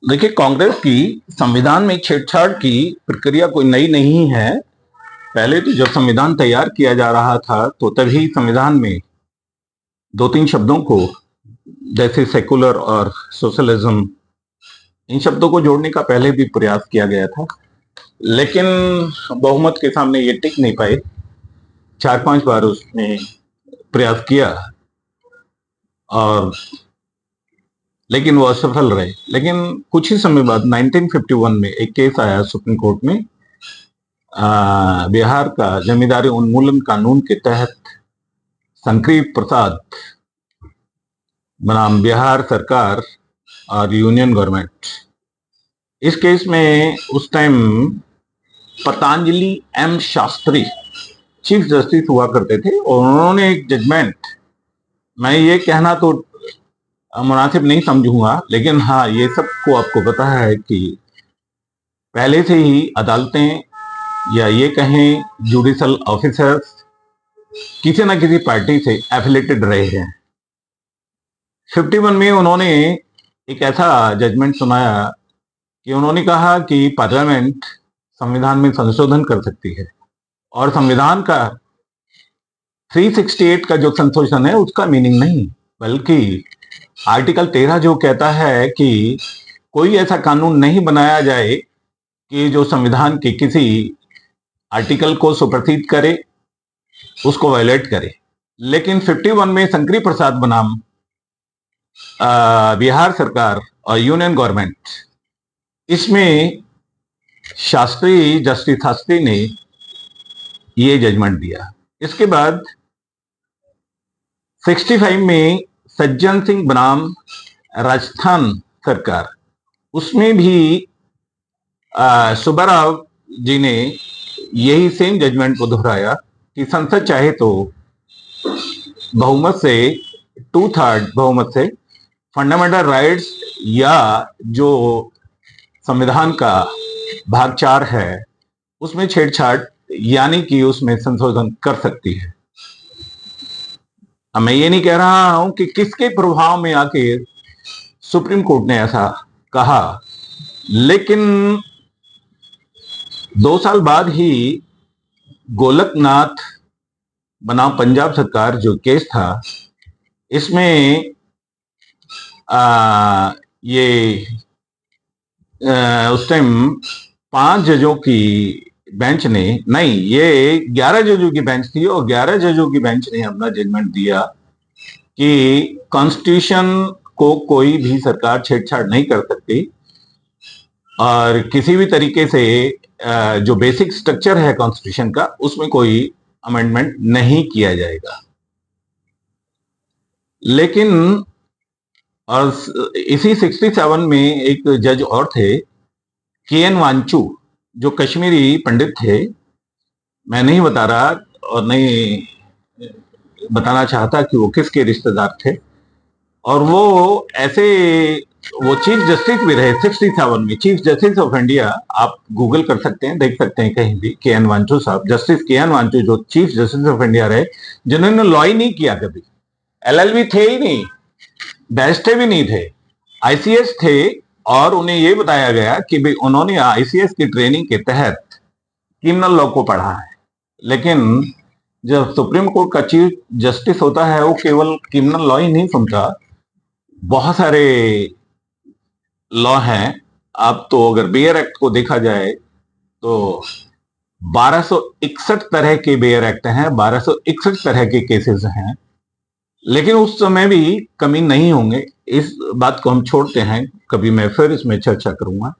देखिए, कांग्रेस की संविधान में छेड़छाड़ की प्रक्रिया कोई नई नहीं है। पहले तो जब संविधान तैयार किया जा रहा था तो तभी संविधान में दो तीन शब्दों को, जैसे सेकुलर और सोशलिज्म, इन शब्दों को जोड़ने का पहले भी प्रयास किया गया था, लेकिन बहुमत के सामने ये टिक नहीं पाए। 4-5 बार उसने प्रयास किया और लेकिन वो असफल रहे। लेकिन कुछ ही समय बाद 1951 में एक केस आया सुप्रीम कोर्ट में, बिहार का जमींदारी उन्मूलन कानून के तहत शंकरी प्रसाद बनाम बिहार सरकार और यूनियन गवर्नमेंट, इस केस में उस time Patanjali M Shastri chief justice हुआ करते थे और उन्होंने एक जजमेंट, मैं ये कहना तो मुनासिब नहीं समझूंगा, लेकिन हाँ ये सबको आपको पता है कि पहले से ही अदालतें या ये कहें जुडिशल ऑफिसर्स किसी न किसी पार्टी से एफिलेटेड रहे हैं। 51 में उन्होंने एक ऐसा जजमेंट सुनाया कि उन्होंने कहा कि पार्लियामेंट संविधान में संशोधन कर सकती है और संविधान का 368 का जो संशोधन है उसका मीनिंग नहीं, बल्कि आर्टिकल 13 जो कहता है कि कोई ऐसा कानून नहीं बनाया जाए कि जो संविधान के किसी आर्टिकल को सुपरसीड करे, उसको वायलेट करे। लेकिन 51 में शंकरी प्रसाद बनाम बिहार सरकार और यूनियन गवर्नमेंट, इसमें जस्टिस शास्त्री ने ये जजमेंट दिया। इसके बाद 65 में सज्जन सिंह बनाम राजस्थान सरकार, उसमें भी सुब्बाराव जी ने यही सेम जजमेंट को दोहराया कि संसद चाहे तो बहुमत से, 2/3 बहुमत से फंडामेंटल राइट्स या जो संविधान का भाग 4 है उसमें छेड़छाड़ यानी कि उसमें संशोधन कर सकती है। अब मैं ये नहीं कह रहा हूं कि किसके प्रभाव में आके सुप्रीम कोर्ट ने ऐसा कहा, लेकिन 2 साल बाद ही गोलकनाथ बनाम पंजाब सरकार जो केस था, इसमें ये उस टाइम 5 जजों की बेंच ने, नहीं ये 11 जजों की बेंच थी और 11 जजों की बेंच ने अपना जजमेंट दिया कि कॉन्स्टिट्यूशन को कोई भी सरकार छेड़छाड़ नहीं कर सकती और किसी भी तरीके से जो बेसिक स्ट्रक्चर है कॉन्स्टिट्यूशन का उसमें कोई अमेंडमेंट नहीं किया जाएगा। लेकिन और इसी 67 में एक जज और थे, के.एन. वांचू, जो कश्मीरी पंडित थे। मैं नहीं बता रहा और नहीं बताना चाहता कि वो किसके रिश्तेदार थे, और वो चीफ जस्टिस भी रहे 67 में, चीफ जस्टिस ऑफ इंडिया। आप गूगल कर सकते हैं, देख सकते हैं कहीं भी, के.एन. वांचू साहब, जस्टिस के.एन. वांचू जो चीफ जस्टिस ऑफ इंडिया रहे, जिन्होंने लॉ ही नहीं किया कभी, एलएलबी थे ही नहीं, बैरिस्टर भी नहीं थे, आईसीएस थे, और उन्हें यह बताया गया कि भाई उन्होंने आईसीएस की ट्रेनिंग के तहत क्रिमिनल लॉ को पढ़ा है। लेकिन जब सुप्रीम कोर्ट का चीफ जस्टिस होता है वो केवल क्रिमिनल लॉ ही नहीं सुनता, बहुत सारे लॉ हैं। अब तो अगर बेयर एक्ट को देखा जाए तो 1261 तरह के बेयर एक्ट हैं, 1261 तरह के केसेस हैं, लेकिन उस समय भी कमी नहीं होंगे। इस बात को हम छोड़ते हैं, कभी मैं फिर इसमें चर्चा करूंगा।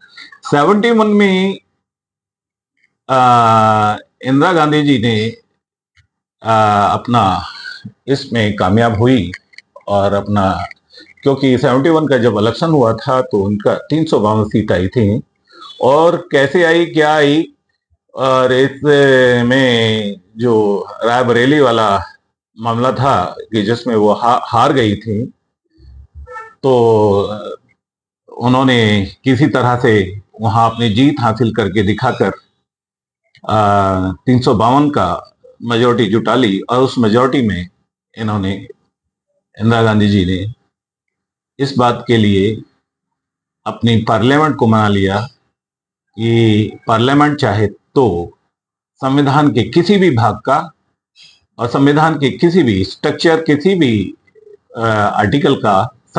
71 में इंदिरा गांधी जी ने अपना इसमें कामयाब हुई और अपना, क्योंकि 71 का जब इलेक्शन हुआ था तो उनका 352 सीट आई थी, और कैसे आई क्या आई, और इसमें जो रायबरेली वाला मामला था कि जिसमें वो हार गई थी, तो उन्होंने किसी तरह से वहां अपनी जीत हासिल करके दिखाकर 352 का मेजोरिटी जुटा ली, और उस मेजोरिटी में इंदिरा गांधी जी ने इस बात के लिए अपनी पार्लियामेंट को मना लिया कि पार्लियामेंट चाहे तो संविधान के किसी भी भाग का और संविधान के किसी भी स्ट्रक्चर, किसी भी आर्टिकल का